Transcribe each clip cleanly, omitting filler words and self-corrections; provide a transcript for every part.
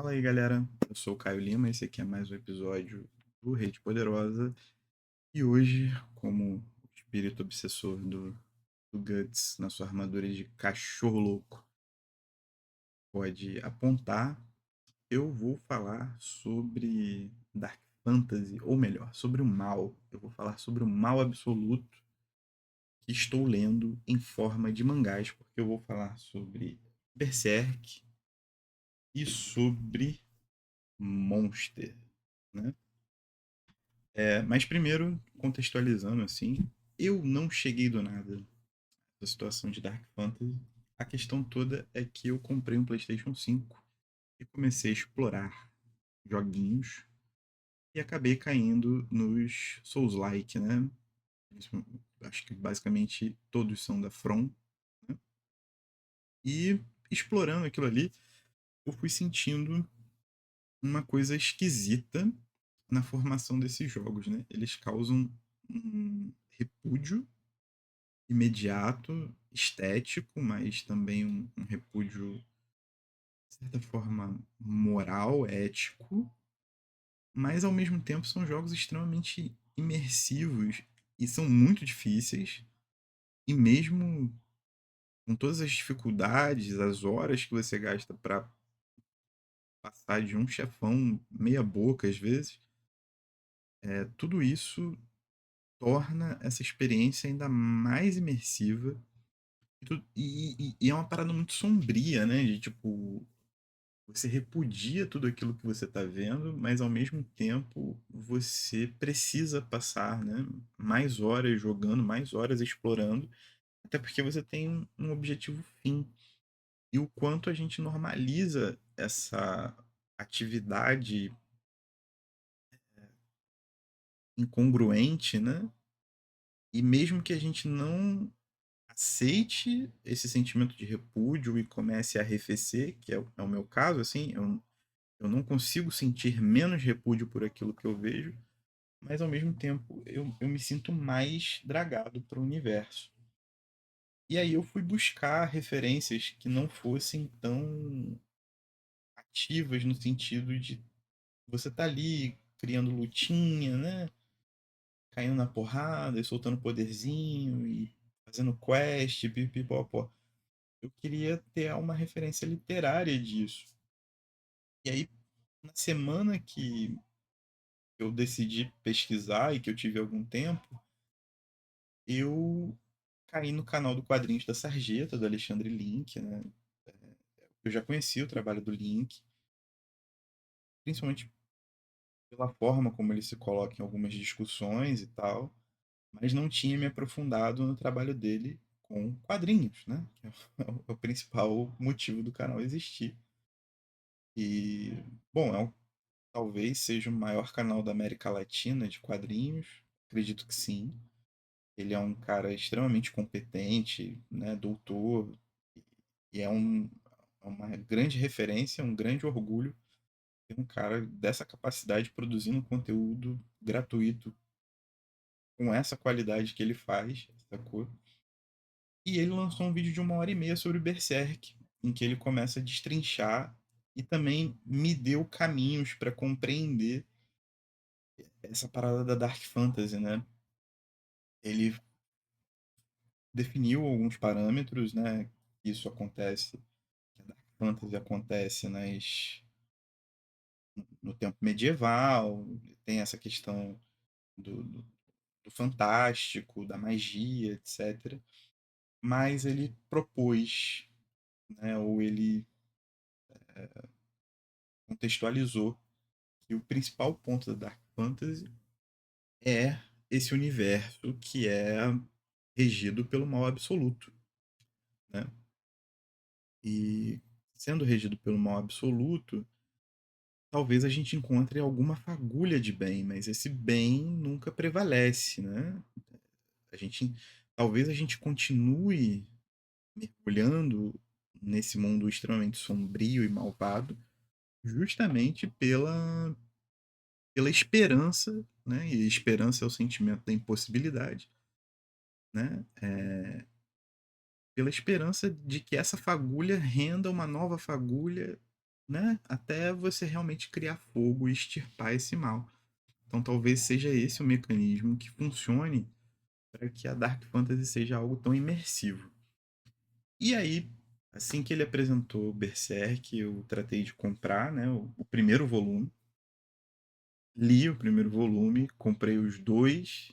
Fala aí, galera. Eu sou o Caio Lima, esse aqui é mais um episódio do Rede Poderosa. E hoje, como o espírito obsessor do Guts na sua armadura de cachorro louco pode apontar, eu vou falar sobre Dark Fantasy, ou melhor, sobre o mal. Eu vou falar sobre o mal absoluto que estou lendo em forma de mangás, porque eu vou falar sobre Berserk e sobre Monster, né? Mas primeiro, contextualizando assim, eu não cheguei do nada da situação de Dark Fantasy. A questão toda é que eu comprei um PlayStation 5 e comecei a explorar joguinhos e acabei caindo nos Souls-like, né? Acho que basicamente todos são da From, né? E explorando aquilo ali, eu fui sentindo uma coisa esquisita na formação desses jogos, né? Eles causam um repúdio imediato, estético, mas também um repúdio, de certa forma, moral, ético, mas ao mesmo tempo são jogos extremamente imersivos e são muito difíceis, e mesmo com todas as dificuldades, as horas que você gasta para passar de um chefão meia boca às vezes, tudo isso torna essa experiência ainda mais imersiva. E é uma parada muito sombria, né? De tipo, você repudia tudo aquilo que você está vendo, mas ao mesmo tempo você precisa passar, né, mais horas jogando, mais horas explorando, até porque você tem um objetivo fim. E o quanto a gente normaliza essa atividade incongruente, né? E mesmo que a gente não aceite esse sentimento de repúdio e comece a arrefecer, que é o meu caso, assim, eu não consigo sentir menos repúdio por aquilo que eu vejo, mas ao mesmo tempo eu me sinto mais dragado para o universo. E aí eu fui buscar referências que não fossem tão ativas no sentido de você tá ali criando lutinha, né? Caindo na porrada e soltando poderzinho e fazendo quest, pipipopó. Eu queria ter uma referência literária disso. E aí, na semana que eu decidi pesquisar e que eu tive algum tempo, eu caí no canal do Quadrinhos da Sarjeta, do Alexandre Link, né? Eu já conhecia o trabalho do Link, principalmente pela forma como ele se coloca em algumas discussões e tal, mas não tinha me aprofundado no trabalho dele com quadrinhos, né? Que é o principal motivo do canal existir. E, bom, talvez seja o maior canal da América Latina de quadrinhos, acredito que sim. Ele é um cara extremamente competente, né, doutor, e é uma grande referência, um grande orgulho ter um cara dessa capacidade produzindo conteúdo gratuito com essa qualidade que ele faz, sacou? E ele lançou um vídeo de 1 hora e meia sobre Berserk, em que ele começa a destrinchar e também me deu caminhos para compreender essa parada da Dark Fantasy, né? Ele definiu alguns parâmetros, né? Isso acontece, que a Dark Fantasy acontece no tempo medieval, tem essa questão do, do fantástico, da magia, etc. Mas ele propôs, né, ou ele contextualizou que o principal ponto da Dark Fantasy é esse universo que é regido pelo mal absoluto, né? E sendo regido pelo mal absoluto, talvez a gente encontre alguma fagulha de bem, mas esse bem nunca prevalece, né? A gente, talvez a gente continue mergulhando nesse mundo extremamente sombrio e malvado, justamente pela esperança, né? E esperança é o sentimento da impossibilidade, né? Pela esperança de que essa fagulha renda uma nova fagulha né? Até você realmente criar fogo e extirpar esse mal. Então talvez seja esse o mecanismo que funcione para que a Dark Fantasy seja algo tão imersivo. E aí, assim que ele apresentou Berserk, eu tratei de comprar, né, o primeiro volume. Li o primeiro volume, comprei os dois,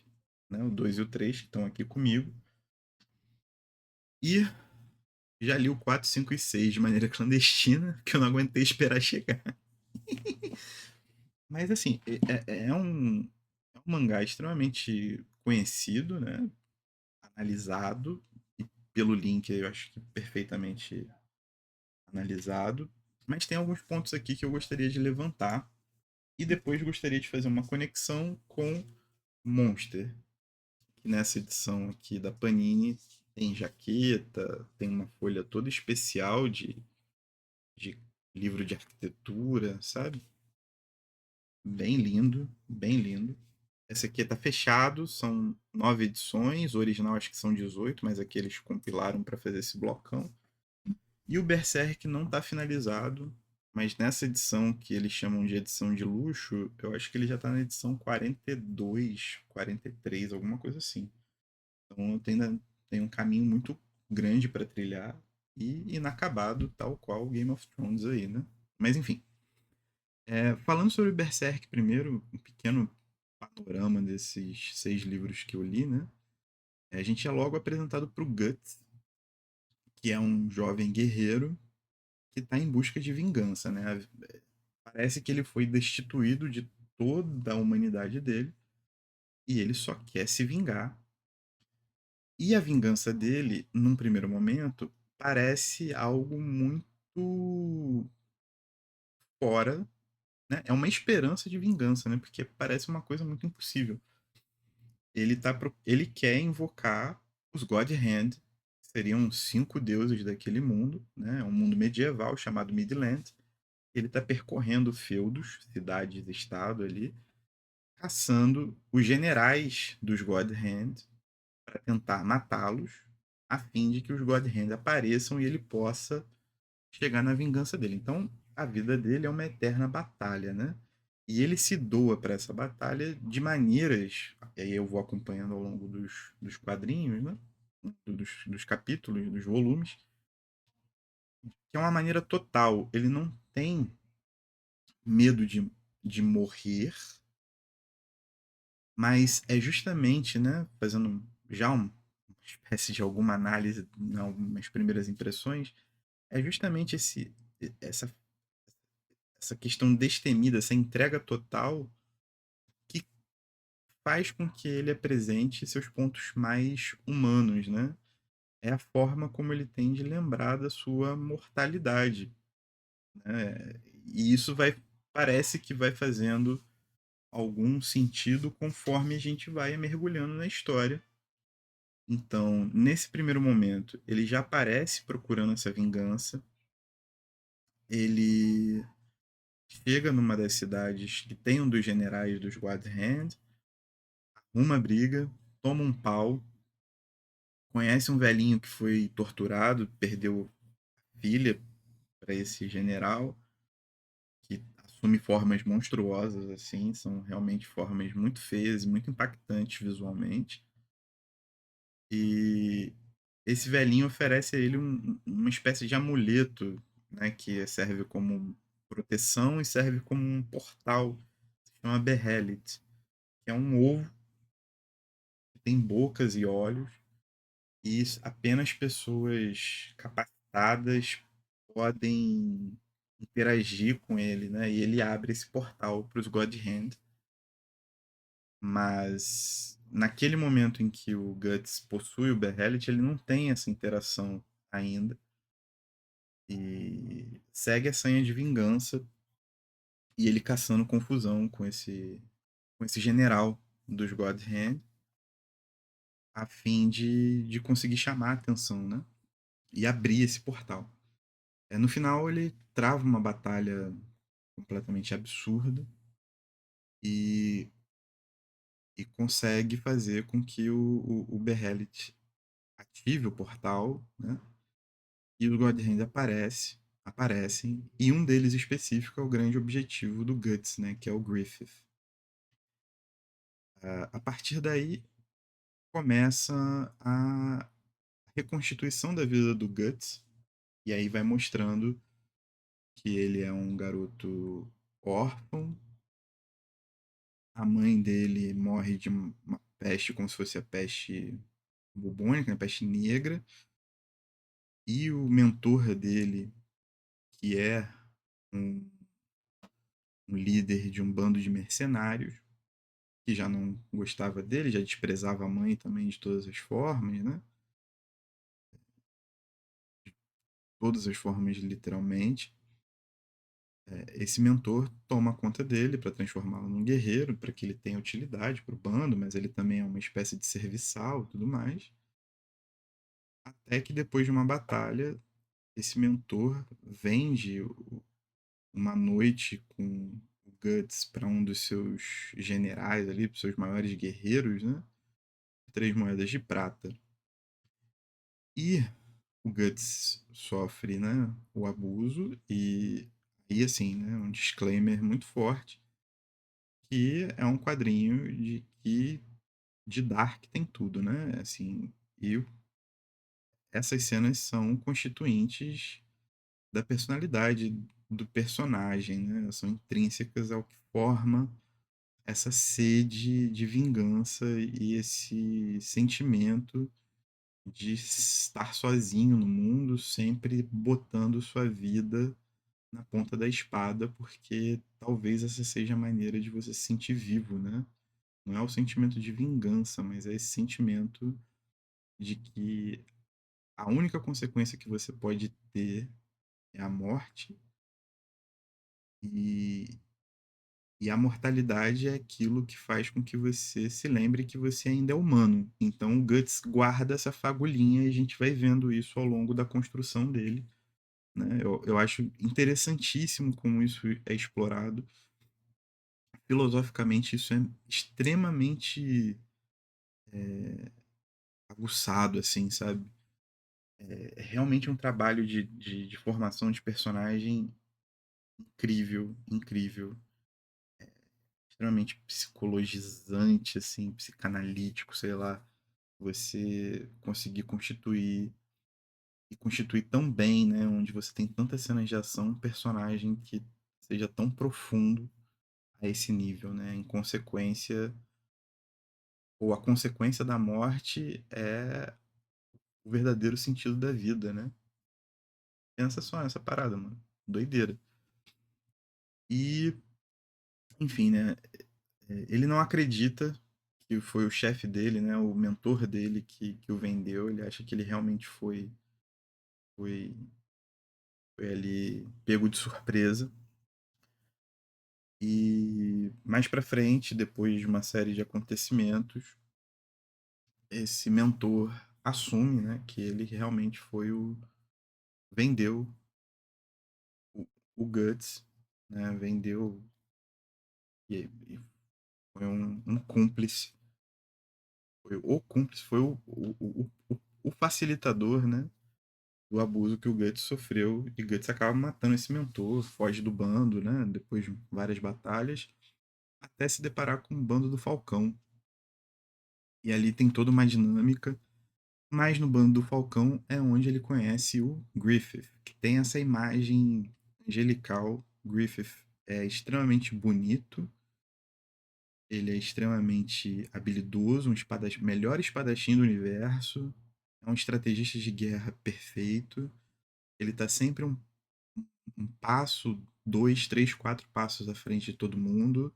né, o 2 e o 3 que estão aqui comigo. E já li o 4, 5 e 6 de maneira clandestina, que eu não aguentei esperar chegar. Mas assim, é um mangá extremamente conhecido, né? Analisado, e pelo link eu acho que perfeitamente analisado. Mas tem alguns pontos aqui que eu gostaria de levantar. E depois gostaria de fazer uma conexão com Monster, que nessa edição aqui da Panini tem jaqueta, tem uma folha toda especial de livro de arquitetura, sabe? Bem lindo, bem lindo. Esse aqui tá fechado, são 9 edições, o original acho que são 18, mas aqui eles compilaram para fazer esse blocão. E o Berserk não tá finalizado, mas nessa edição que eles chamam de edição de luxo, eu acho que ele já tá na edição 42, 43, alguma coisa assim. Então ainda tem um caminho muito grande para trilhar e inacabado, tal qual Game of Thrones aí, né? Mas enfim, falando sobre Berserk primeiro, um pequeno panorama desses 6 livros que eu li, né? A gente é logo apresentado para o Guts, que é um jovem guerreiro que está em busca de vingança, né? Parece que ele foi destituído de toda a humanidade dele e ele só quer se vingar. E a vingança dele, num primeiro momento, parece algo muito fora, né? É uma esperança de vingança, né? Porque parece uma coisa muito impossível. Ele quer invocar os God Hand, que seriam 5 deuses daquele mundo, né? É um mundo medieval chamado Midland. Ele está percorrendo feudos, cidades, estado ali, caçando os generais dos God Hand para tentar matá-los, a fim de que os God Hand apareçam e ele possa chegar na vingança dele. Então, a vida dele é uma eterna batalha, né? E ele se doa para essa batalha de maneiras, e aí eu vou acompanhando ao longo dos quadrinhos, né? Dos capítulos, dos volumes, que é uma maneira total. Ele não tem medo de morrer, mas é justamente, né, fazendo já uma espécie de alguma análise, algumas primeiras impressões, é justamente essa, essa questão destemida, essa entrega total que faz com que ele apresente seus pontos mais humanos, né? É a forma como ele tem de lembrar da sua mortalidade, né? E isso parece que vai fazendo algum sentido conforme a gente vai mergulhando na história. Então, nesse primeiro momento, ele já aparece procurando essa vingança. Ele chega numa das cidades que tem um dos generais dos God Hand, uma briga, toma um pau, conhece um velhinho que foi torturado, perdeu filha para esse general, que assume formas monstruosas assim, são realmente formas muito feias e muito impactantes visualmente. E esse velhinho oferece a ele uma espécie de amuleto, né, que serve como proteção e serve como um portal, se chama Behelit, que é um ovo que tem bocas e olhos, e apenas pessoas capacitadas podem interagir com ele, né? E ele abre esse portal para os God Hand. Mas naquele momento em que o Guts possui o Behelit, ele não tem essa interação ainda. E segue a senha de vingança e ele caçando confusão com esse general dos God Hand a fim de conseguir chamar a atenção, né? E abrir esse portal. No final ele trava uma batalha completamente absurda e, e consegue fazer com que o Behelit ative o portal, né? E o God Hand aparece aparecem, e um deles específico é o grande objetivo do Guts, né, que é o Griffith. A partir daí começa a reconstituição da vida do Guts, e aí vai mostrando que ele é um garoto órfão, a mãe dele morre de uma peste como se fosse a peste bubônica, a peste negra, e o mentor dele, que é um, um líder de um bando de mercenários, que já não gostava dele, já desprezava a mãe também de todas as formas, né? Todas as formas, literalmente. Esse mentor toma conta dele para transformá-lo num guerreiro, para que ele tenha utilidade para o bando, mas ele também é uma espécie de serviçal e tudo mais. Até que depois de uma batalha, esse mentor vende uma noite com o Guts para um dos seus generais ali, para os seus maiores guerreiros, né? 3 moedas de prata. E o Guts sofre, né, o abuso e assim, né, um disclaimer muito forte que é um quadrinho de Dark tem tudo, né? Assim, e essas cenas são constituintes da personalidade do personagem, né? São intrínsecas ao que forma essa sede de vingança e esse sentimento de estar sozinho no mundo, sempre botando sua vida na ponta da espada, porque talvez essa seja a maneira de você se sentir vivo, né? Não é o sentimento de vingança, mas é esse sentimento de que a única consequência que você pode ter é a morte e, e a mortalidade é aquilo que faz com que você se lembre que você ainda é humano. Então o Guts guarda essa fagulhinha e a gente vai vendo isso ao longo da construção dele. Né? Eu acho interessantíssimo como isso é explorado. Filosoficamente, isso é extremamente aguçado, assim, sabe? É realmente um trabalho de formação de personagem incrível, incrível. Extremamente psicologizante, assim, psicanalítico, sei lá. Você conseguir constituir e constituir tão bem, né? Onde você tem tantas cenas de ação, um personagem que seja tão profundo a esse nível, né? Em consequência, ou a consequência da morte é o verdadeiro sentido da vida, né? Pensa só nessa parada, mano. Doideira. E, enfim, né? Ele não acredita que foi o chefe dele, né? O mentor dele que o vendeu. Ele acha que ele realmente foi, foi ali pego de surpresa. E mais pra frente, depois de uma série de acontecimentos, esse mentor assume, né, que ele realmente foi o vendeu o, o Guts, né, vendeu e foi um cúmplice, foi o cúmplice, foi o facilitador, né, do abuso que o Guts sofreu e Guts acaba matando esse mentor, foge do bando, né, depois de várias batalhas, até se deparar com o bando do Falcão. E ali tem toda uma dinâmica. Mas no bando do Falcão é onde ele conhece o Griffith, que tem essa imagem angelical. Griffith é extremamente bonito, ele é extremamente habilidoso, melhor espadachim do universo, é um estrategista de guerra perfeito. Ele tá sempre um passo, dois, três, quatro passos à frente de todo mundo.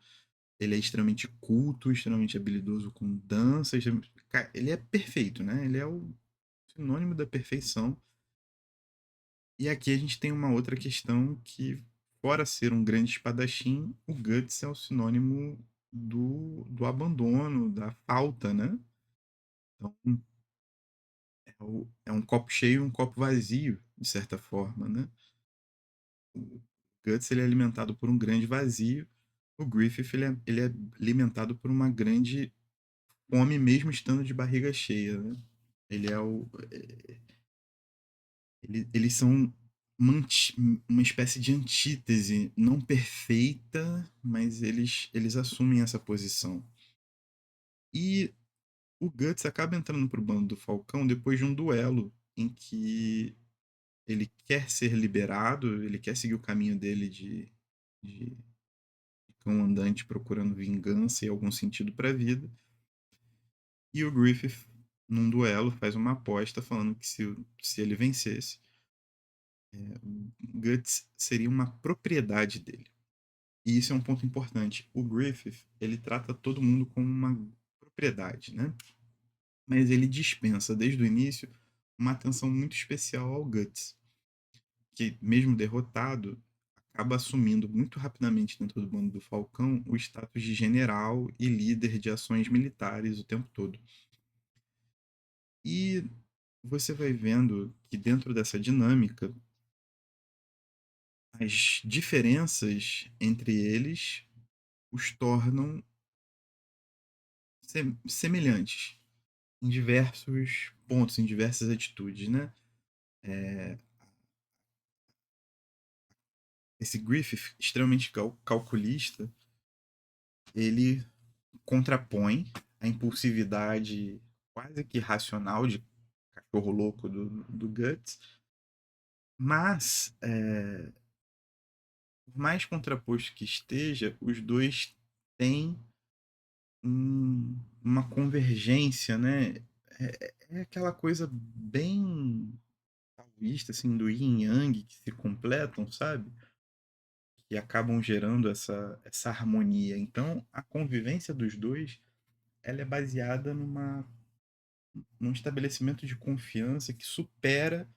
Ele é extremamente culto, extremamente habilidoso com dança. Ele é perfeito, né? Ele é o sinônimo da perfeição. E aqui a gente tem uma outra questão que, fora ser um grande espadachim, o Guts é o sinônimo do abandono, da falta, né? Então, é um copo cheio e um copo vazio, de certa forma, né? O Guts ele é alimentado por um grande vazio, o Griffith ele é alimentado por uma grande fome, mesmo estando de barriga cheia, né? Ele é o... Eles são uma espécie de antítese, não perfeita, mas eles assumem essa posição. E o Guts acaba entrando pro bando do Falcão depois de um duelo em que ele quer ser liberado, ele quer seguir o caminho dele de cão andante procurando vingança e algum sentido para a vida. E o Griffith, num duelo, faz uma aposta falando que se ele vencesse, Guts seria uma propriedade dele. E isso é um ponto importante. O Griffith, ele trata todo mundo como uma propriedade, né? Mas ele dispensa desde o início uma atenção muito especial ao Guts, que mesmo derrotado, acaba assumindo muito rapidamente dentro do bando do Falcão o status de general e líder de ações militares o tempo todo. E você vai vendo que dentro dessa dinâmica, as diferenças entre eles os tornam semelhantes em diversos pontos, em diversas atitudes, né? É, esse Griffith, extremamente calculista, ele contrapõe a impulsividade quase que racional de cachorro louco do Guts, mas, por mais contraposto que esteja, os dois têm uma convergência, né? É aquela coisa bem taoísta, assim, do yin e yang que se completam, sabe? Que acabam gerando essa harmonia. Então, a convivência dos dois, ela é baseada num estabelecimento de confiança que supera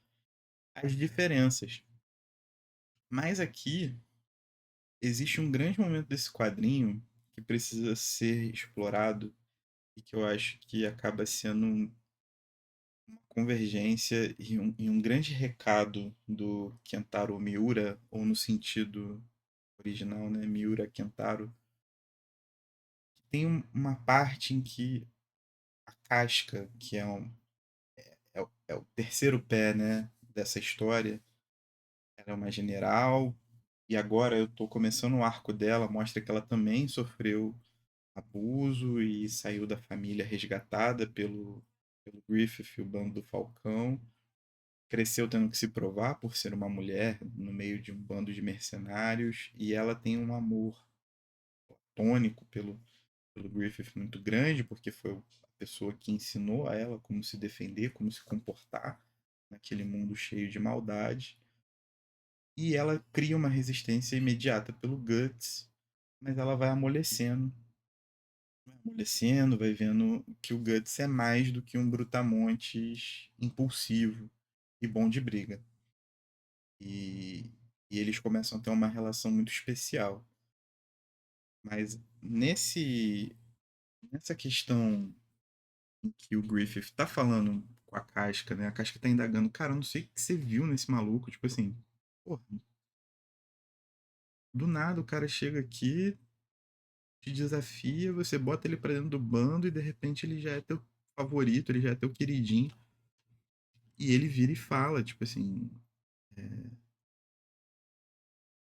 as diferenças. Mas aqui existe um grande momento desse quadrinho que precisa ser explorado e que eu acho que acaba sendo uma convergência e um grande recado do Kentaro Miura, ou no sentido original, né, Miura Kentaro. Tem uma parte em que a Casca, que é o terceiro pé, né, dessa história, ela é uma general, e agora eu tô começando o arco dela, mostra que ela também sofreu abuso e saiu da família resgatada pelo Griffith e o bando do Falcão. Cresceu tendo que se provar por ser uma mulher no meio de um bando de mercenários, e ela tem um amor platônico pelo Griffith muito grande, porque foi a pessoa que ensinou a ela como se defender, como se comportar naquele mundo cheio de maldade. E ela cria uma resistência imediata pelo Guts, mas ela vai amolecendo, vai vendo que o Guts é mais do que um brutamontes impulsivo e bom de briga. E, e eles começam a ter uma relação muito especial. Mas nessa questão em que o Griffith tá falando com a Casca, né? A Casca tá indagando, cara, eu não sei o que você viu nesse maluco. Tipo assim, porra, do nada o cara chega aqui, te desafia, você bota ele pra dentro do bando e de repente ele já é teu favorito, ele já é teu queridinho. E ele vira e fala, tipo assim,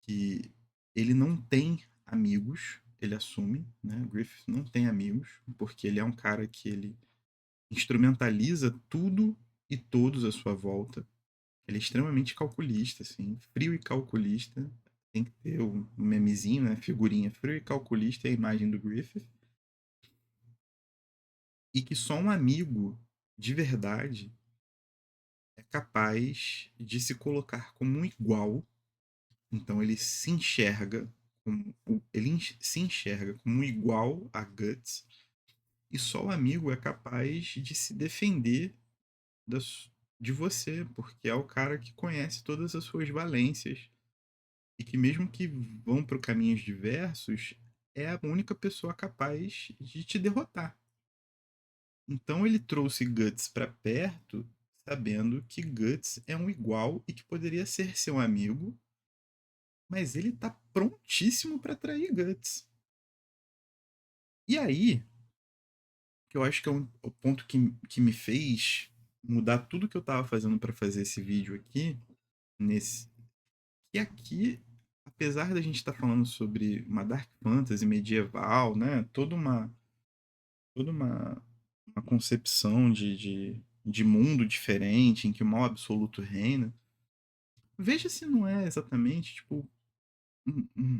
que ele não tem amigos, ele assume, né? O Griffith não tem amigos, porque ele é um cara que ele instrumentaliza tudo e todos à sua volta. Ele é extremamente calculista, assim, frio e calculista. Tem que ter o memezinho, né? Figurinha frio e calculista é a imagem do Griffith. E que só um amigo de verdade é capaz de se colocar como um igual. Então ele se enxerga se enxerga como um igual a Guts. E só o amigo é capaz de se defender das, de você, porque é o cara que conhece todas as suas valências e que mesmo que vão para caminhos diversos, é a única pessoa capaz de te derrotar. Então ele trouxe Guts para perto, sabendo que Guts é um igual e que poderia ser seu amigo, mas ele tá prontíssimo para trair Guts. E aí, que eu acho que é o ponto que me fez mudar tudo que eu tava fazendo para fazer esse vídeo aqui, nesse E aqui, apesar da gente estar falando sobre uma dark fantasy medieval, né? Toda uma concepção de mundo diferente, em que o mal absoluto reina. Veja se não é exatamente, tipo,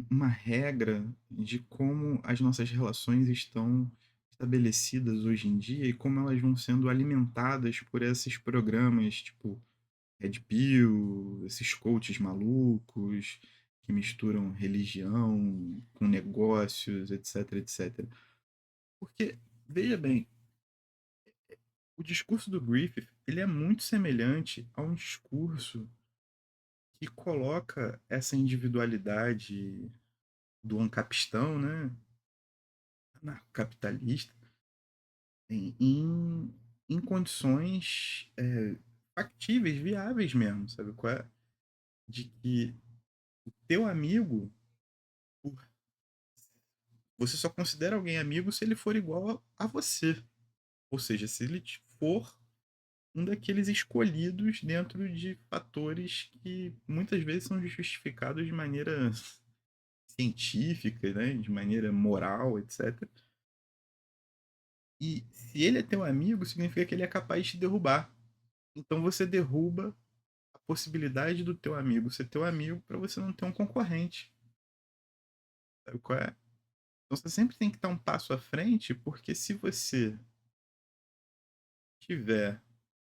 uma regra de como as nossas relações estão estabelecidas hoje em dia e como elas vão sendo alimentadas por esses programas, tipo Red Pill, esses coaches malucos que misturam religião com negócios, etc, etc. Porque, veja bem, o discurso do Griffith, ele é muito semelhante a um discurso que coloca essa individualidade do ancapistão, né, anarcocapitalista, em condições factíveis, viáveis mesmo, sabe qual é? De que o teu amigo, você só considera alguém amigo se ele for igual a você. Ou seja, se ele for um daqueles escolhidos dentro de fatores que muitas vezes são justificados de maneira científica, né? De maneira moral, etc. E se ele é teu amigo, significa que ele é capaz de te derrubar. Então você derruba a possibilidade do teu amigo ser teu amigo para você não ter um concorrente. Sabe qual é? Então você sempre tem que estar um passo à frente, porque se você tiver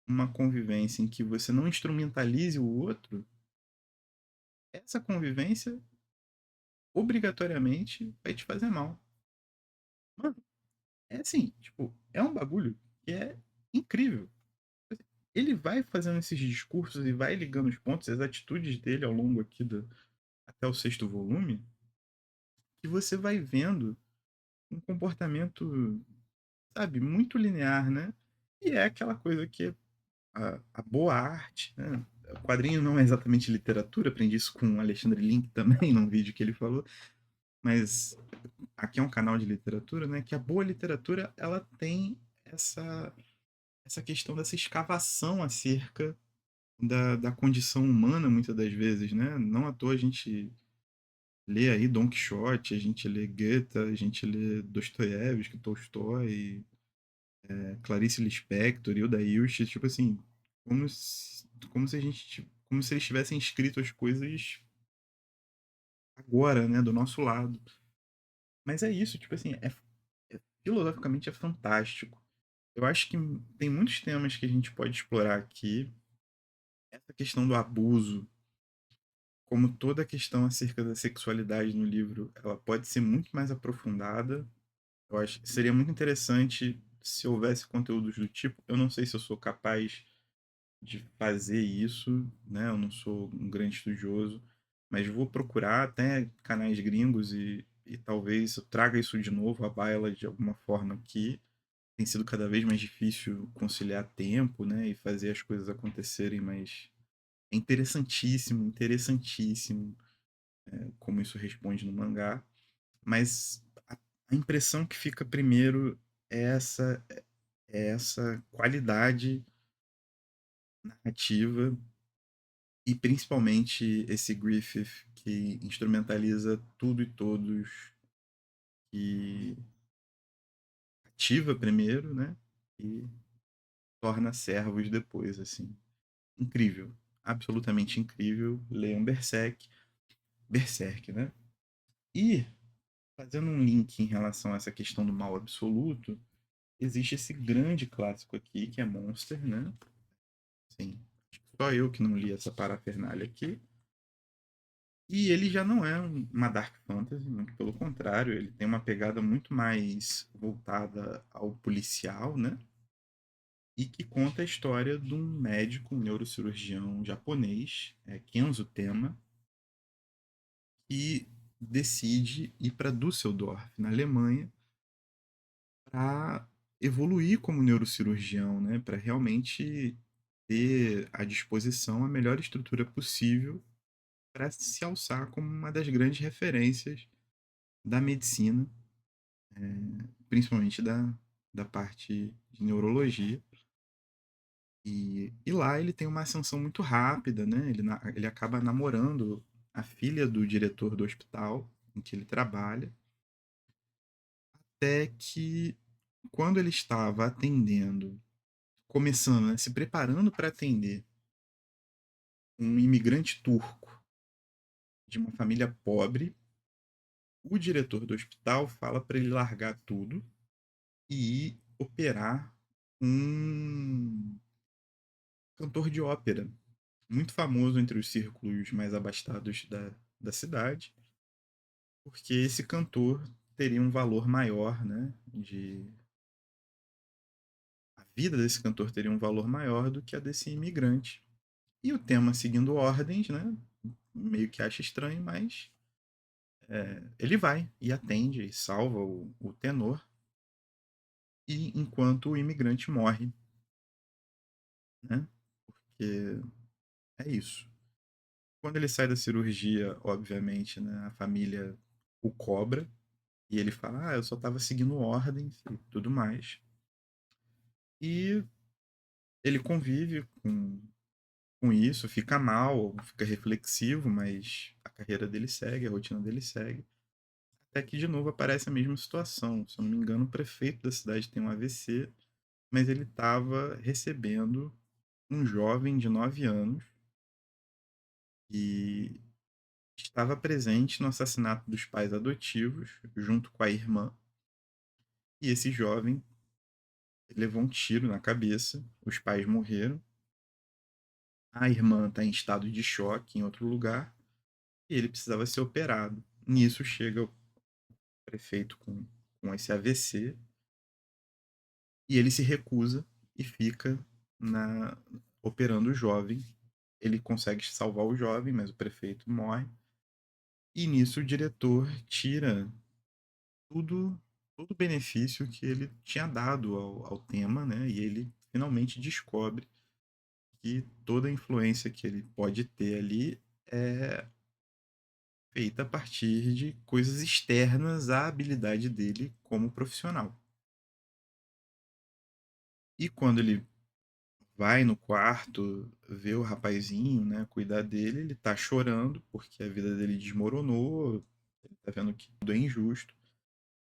uma convivência em que você não instrumentalize o outro, essa convivência obrigatoriamente vai te fazer mal. Mano, é assim, tipo, é um bagulho que é incrível. Ele vai fazendo esses discursos e vai ligando os pontos, as atitudes dele ao longo aqui até o sexto volume, que você vai vendo um comportamento, sabe, muito linear, né? E é aquela coisa que a boa arte, né? O quadrinho não é exatamente literatura, aprendi isso com o Alexandre Link também, num vídeo que ele falou, mas aqui é um canal de literatura, né? Que a boa literatura ela tem essa, essa questão dessa escavação acerca da condição humana, muitas das vezes, né? Não à toa a gente lê aí Don Quixote, a gente lê Goethe, a gente lê Dostoiévski, Tolstói, Clarice Lispector, Hilda Hilst, tipo assim, como se eles tivessem escrito as coisas agora, né, do nosso lado. Mas é isso, tipo assim, filosoficamente é fantástico. Eu acho que tem muitos temas que a gente pode explorar aqui. Essa questão do abuso, como toda a questão acerca da sexualidade no livro, ela pode ser muito mais aprofundada. Eu acho que seria muito interessante se houvesse conteúdos do tipo. Eu não sei se eu sou capaz de fazer isso, né? Eu não sou um grande estudioso, mas vou procurar até canais gringos e talvez eu traga isso de novo à baila de alguma forma aqui. Tem sido cada vez mais difícil conciliar tempo, né? E fazer as coisas acontecerem, mas é interessantíssimo, interessantíssimo como isso responde no mangá. Mas a impressão que fica primeiro é essa qualidade narrativa e principalmente esse Griffith que instrumentaliza tudo e todos, que ativa primeiro, né? E torna servos depois, assim. Incrível. Absolutamente incrível. Leiam Berserk. Berserk, né? E, fazendo um link em relação a essa questão do mal absoluto, existe esse grande clássico aqui, que é Monster, né? Sim. Só eu que não li essa parafernália aqui. E ele já não é uma Dark Fantasy, muito pelo contrário, ele tem uma pegada muito mais voltada ao policial, né? E que conta a história de um médico, um neurocirurgião japonês, Kenzo Tema, que decide ir para Düsseldorf, na Alemanha, para evoluir como neurocirurgião, né? Para realmente ter à disposição a melhor estrutura possível para se alçar como uma das grandes referências da medicina, principalmente da parte de neurologia. E lá ele tem uma ascensão muito rápida, né? Ele acaba namorando a filha do diretor do hospital em que ele trabalha, até que quando ele estava atendendo, começando, né, se preparando para atender um imigrante turco de uma família pobre, o diretor do hospital fala para ele largar tudo e ir operar um cantor de ópera muito famoso entre os círculos mais abastados da cidade, porque esse cantor teria um valor maior, né? A vida desse cantor teria um valor maior do que a desse imigrante. E o tema seguindo ordens, né? Meio que acha estranho, mas ele vai e atende e salva o tenor, e enquanto o imigrante morre, né? Porque é isso. Quando ele sai da cirurgia, obviamente, né, a família o cobra e ele fala: "Ah, eu só estava seguindo ordens e tudo mais". E ele convive com isso, fica mal, fica reflexivo, mas a carreira dele segue, a rotina dele segue. Até que de novo aparece a mesma situação. Se eu não me engano, o prefeito da cidade tem um AVC, mas ele estava recebendo um jovem de 9 anos e estava presente no assassinato dos pais adotivos, junto com a irmã. E esse jovem levou um tiro na cabeça, os pais morreram, a irmã está em estado de choque em outro lugar e ele precisava ser operado. Nisso chega o prefeito com esse AVC e ele se recusa e fica na operando o jovem. Ele consegue salvar o jovem, mas o prefeito morre. E nisso o diretor tira tudo, todo o benefício que ele tinha dado ao tema, né? E ele finalmente descobre que toda a influência que ele pode ter ali é feita a partir de coisas externas à habilidade dele como profissional. E quando ele vai no quarto ver o rapazinho, né, cuidar dele, ele tá chorando porque a vida dele desmoronou, ele tá vendo que tudo é injusto,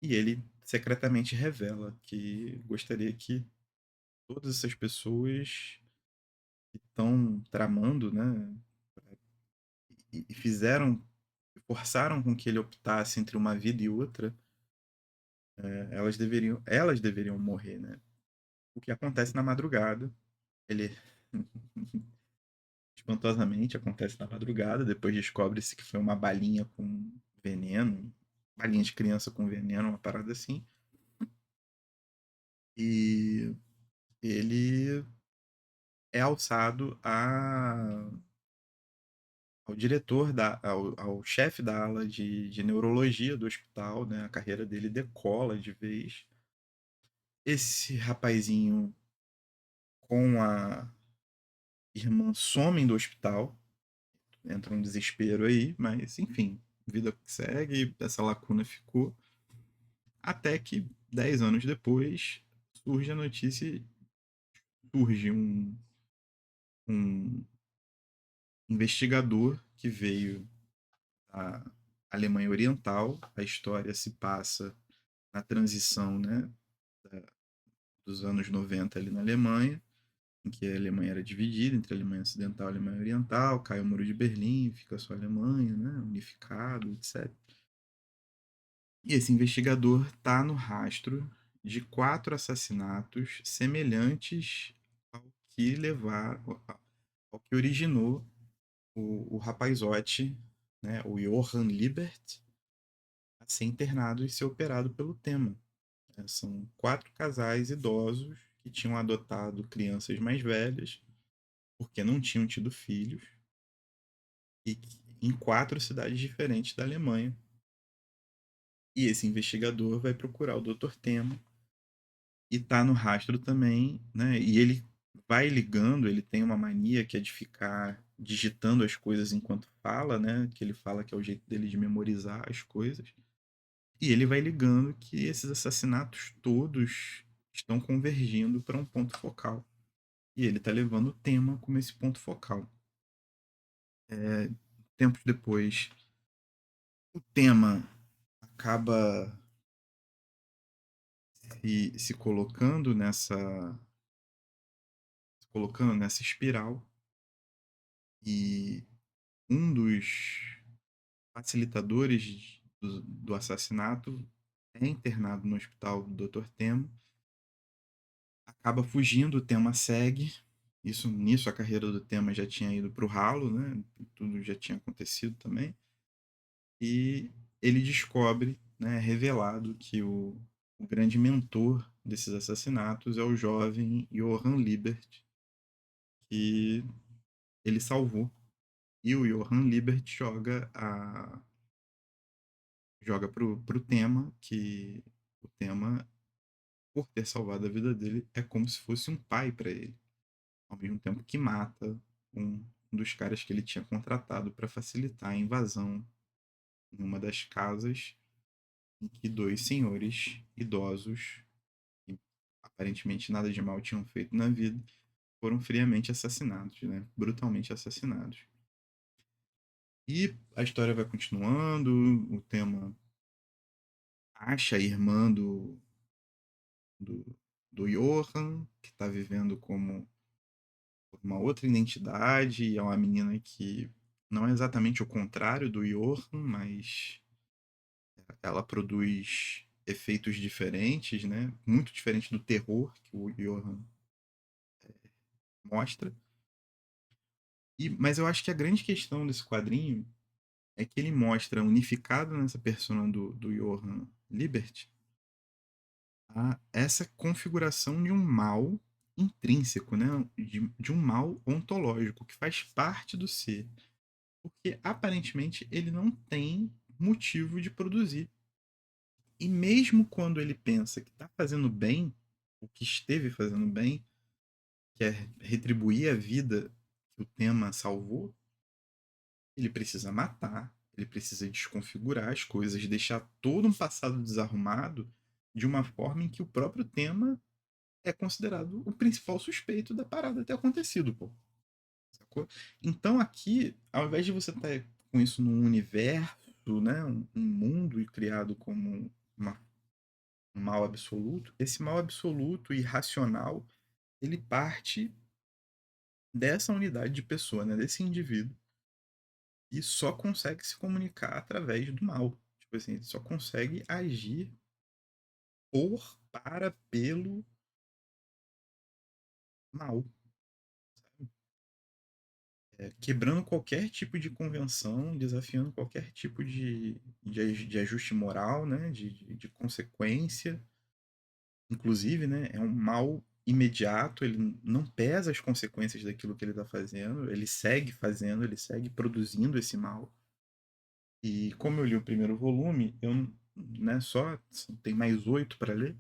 e ele secretamente revela que gostaria que todas essas pessoas que estão tramando, né, e fizeram, forçaram com que ele optasse entre uma vida e outra, elas deveriam morrer, né? O que acontece na madrugada, ele espantosamente acontece na madrugada, depois descobre-se que foi uma balinha com veneno, balinha de criança com veneno, uma parada assim. E ele é alçado ao diretor, ao chefe da ala de neurologia do hospital, né? A carreira dele decola de vez. Esse rapazinho com a irmã somem do hospital, entra um desespero aí, mas enfim, vida que segue, essa lacuna ficou. Até que 10 anos depois surge a notícia, surge um investigador que veio da Alemanha Oriental. A história se passa na transição, né, dos anos 90 ali na Alemanha, em que a Alemanha era dividida entre a Alemanha Ocidental e a Alemanha Oriental, cai o Muro de Berlim, fica só a Alemanha, né, unificado, etc. E esse investigador está no rastro de 4 assassinatos semelhantes ao que levaram, ao que originou o rapazote, né, o Johann Liebert, a ser internado e ser operado pelo tema. São 4 casais idosos que tinham adotado crianças mais velhas porque não tinham tido filhos, e em 4 cidades diferentes da Alemanha. E esse investigador vai procurar o Dr. Tema e tá no rastro também, né? E ele vai ligando, ele tem uma mania que é de ficar digitando as coisas enquanto fala, né? Que ele fala que é o jeito dele de memorizar as coisas. E ele vai ligando que esses assassinatos todos estão convergindo para um ponto focal. E ele tá levando o tema como esse ponto focal. tempos depois, o tema acaba se colocando nessa espiral, e um dos facilitadores do assassinato é internado no hospital do Dr. Temo, acaba fugindo, o Tema segue. Nisso a carreira do Tema já tinha ido para o ralo, né? Tudo já tinha acontecido também. E ele descobre, né, é revelado que o grande mentor desses assassinatos é o jovem Johann Liebert, que ele salvou. E o Johann Liebert joga pro Tema que o Tema, por ter salvado a vida dele, é como se fosse um pai para ele, ao mesmo tempo que mata um dos caras que ele tinha contratado para facilitar a invasão em uma das casas em que dois senhores idosos, que aparentemente nada de mal tinham feito na vida, foram friamente assassinados, né? Brutalmente assassinados. E a história vai continuando, o Tema acha a irmã do, do Johann, que está vivendo como uma outra identidade, é uma menina que não é exatamente o contrário do Johann, mas ela produz efeitos diferentes, né? Muito diferente do terror que o Johann mostra. Mas eu acho que a grande questão desse quadrinho é que ele mostra, unificado nessa persona do Johann Liebert, essa configuração de um mal intrínseco, né? De um mal ontológico que faz parte do ser. Porque aparentemente ele não tem motivo de produzir. E mesmo quando ele pensa que está fazendo bem, o que esteve fazendo bem, que é retribuir a vida que o Tema salvou, ele precisa matar, ele precisa desconfigurar as coisas, deixar todo um passado desarrumado de uma forma em que o próprio Tema é considerado o principal suspeito da parada ter acontecido, pô. Sacou? Então aqui, ao invés de você estar com isso num universo, né, um mundo criado como um mal absoluto, esse mal absoluto e racional, ele parte dessa unidade de pessoa, né, desse indivíduo, e só consegue se comunicar através do mal. Tipo assim, ele só consegue agir pelo mal, quebrando qualquer tipo de convenção, desafiando qualquer tipo de ajuste moral, né, de consequência. Inclusive, né, é um mal imediato, ele não pesa as consequências daquilo que ele está fazendo, ele segue fazendo, ele segue produzindo esse mal. E como eu li o primeiro volume, né, tem mais 8 para ler,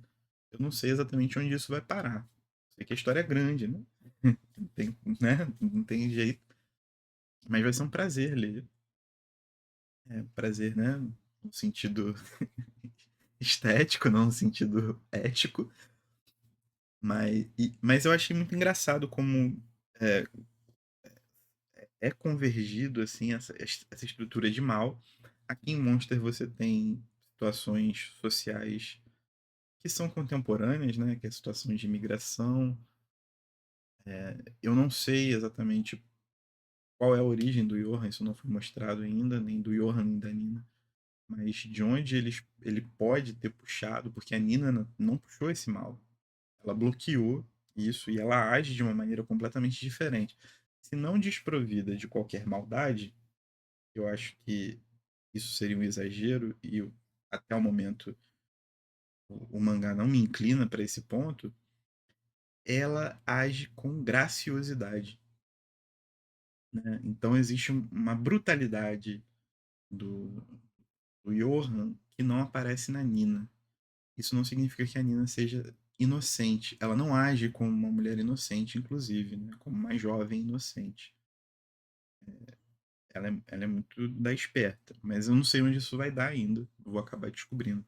eu não sei exatamente onde isso vai parar. Sei que a história é grande, né? Tem, né? Não tem jeito. Mas vai ser um prazer ler. É um prazer, né? No sentido estético, não no sentido ético. Mas eu achei muito engraçado como é, é convergido assim essa estrutura de mal. Aqui em Monster você tem situações sociais que são contemporâneas, né? Que é a situação de imigração. Eu não sei exatamente qual é a origem do Johan, isso não foi mostrado ainda, nem do Johan nem da Nina. Mas de onde ele pode ter puxado, porque a Nina não puxou esse mal. Ela bloqueou isso e ela age de uma maneira completamente diferente. Se não desprovida de qualquer maldade, eu acho que isso seria um exagero e até o momento o mangá não me inclina para esse ponto. Ela age com graciosidade, né? Então existe uma brutalidade do, do Johan que não aparece na Nina. Isso não significa que a Nina seja inocente. Ela não age como uma mulher inocente, inclusive, né? Como uma jovem inocente. Ela é muito da esperta, mas eu não sei onde isso vai dar ainda. Eu vou acabar descobrindo.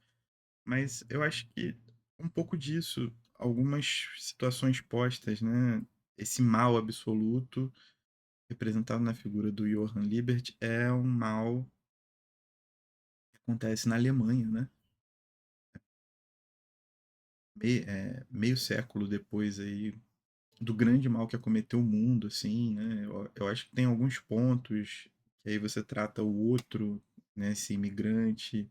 Mas eu acho que um pouco disso, algumas situações postas, né? Esse mal absoluto representado na figura do Johann Liebert é um mal que acontece na Alemanha, né? Meio século depois aí do grande mal que acometeu o mundo, assim, né? Eu acho que tem alguns pontos que aí você trata o outro, né? Esse imigrante,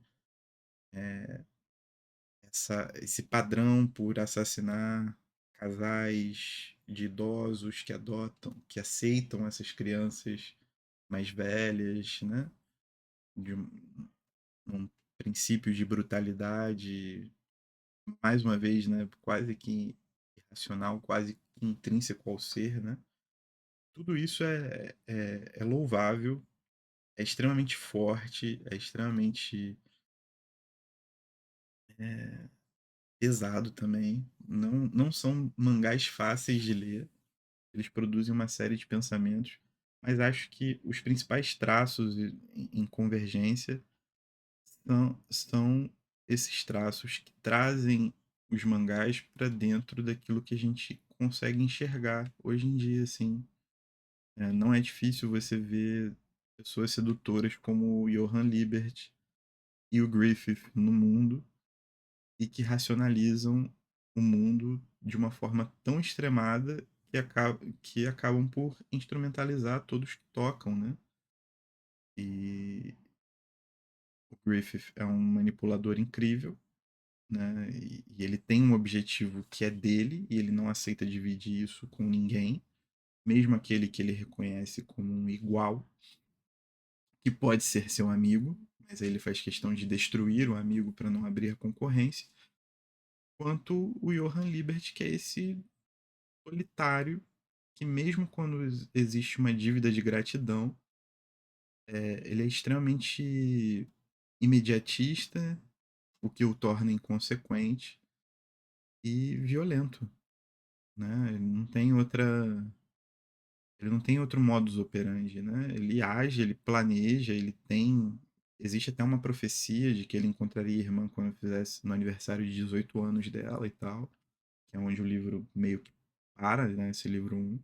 esse padrão por assassinar casais de idosos que adotam, que aceitam essas crianças mais velhas, né? De um princípio de brutalidade, mais uma vez, né? Quase que irracional, quase que intrínseco ao ser, né? Tudo isso é louvável, é extremamente forte, é extremamente pesado também. Não são mangás fáceis de ler. Eles produzem uma série de pensamentos, mas acho que os principais traços em convergência são esses traços que trazem os mangás para dentro daquilo que a gente consegue enxergar hoje em dia, assim. Não é difícil você ver pessoas sedutoras como o Johann Liebert e o Griffith no mundo e que racionalizam o mundo de uma forma tão extremada que acabam por instrumentalizar todos que tocam, né? E o Griffith é um manipulador incrível, né? E ele tem um objetivo que é dele e ele não aceita dividir isso com ninguém, mesmo aquele que ele reconhece como um igual, que pode ser seu amigo, mas aí ele faz questão de destruir o amigo para não abrir a concorrência, quanto o Johann Liebert, que é esse solitário que mesmo quando existe uma dívida de gratidão, ele é extremamente imediatista, o que o torna inconsequente e violento, né? Ele não tem outro modus operandi, né? Ele age, ele planeja, ele tem. Existe até uma profecia de que ele encontraria a irmã quando fizesse no aniversário de 18 anos dela e tal, que é onde o livro meio que para, né? Esse livro um.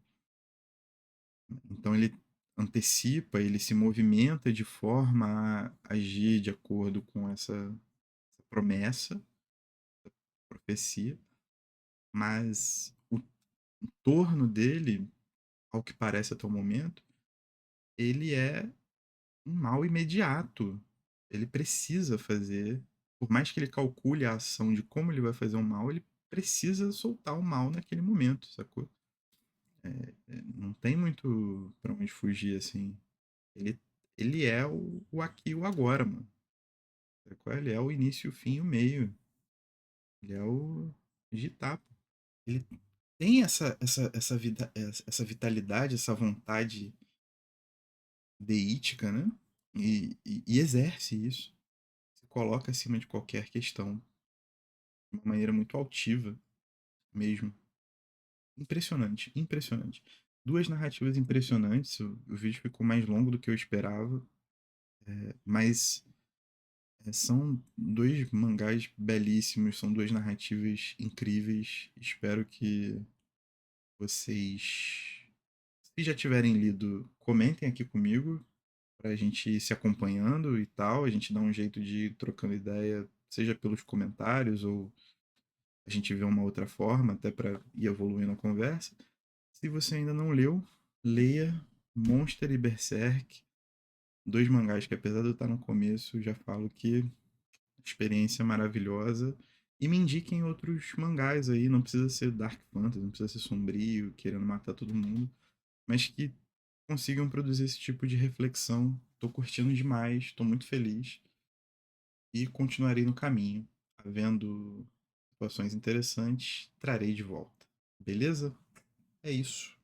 Então ele antecipa, ele se movimenta de forma a agir de acordo com essa promessa, profecia, mas o entorno dele, ao que parece até o momento, ele é um mal imediato. Ele precisa fazer, por mais que ele calcule a ação de como ele vai fazer o mal, ele precisa soltar o mal naquele momento, sacou? Não tem muito pra onde fugir, assim. Ele, ele é o aqui e o agora, mano. Sacou? Ele é o início, o fim e o meio. Ele é o Gitapo. Ele tem essa vitalidade, essa vontade deítica, né? E exerce isso. Se coloca acima de qualquer questão. De uma maneira muito altiva mesmo. Impressionante, impressionante. Duas narrativas impressionantes. O vídeo ficou mais longo do que eu esperava. Mas são dois mangás belíssimos, são duas narrativas incríveis. Espero que vocês, se já tiverem lido, comentem aqui comigo para a gente ir se acompanhando e tal. A gente dá um jeito de ir trocando ideia, seja pelos comentários ou a gente vê uma outra forma, até para ir evoluindo a conversa. Se você ainda não leu, leia Monster e Berserk, dois mangás que, apesar de eu estar no começo, já falo que experiência maravilhosa. E me indiquem outros mangás aí, não precisa ser Dark Fantasy, não precisa ser sombrio, querendo matar todo mundo, mas que consigam produzir esse tipo de reflexão. Tô curtindo demais, tô muito feliz e continuarei no caminho. Havendo situações interessantes, trarei de volta. Beleza? É isso.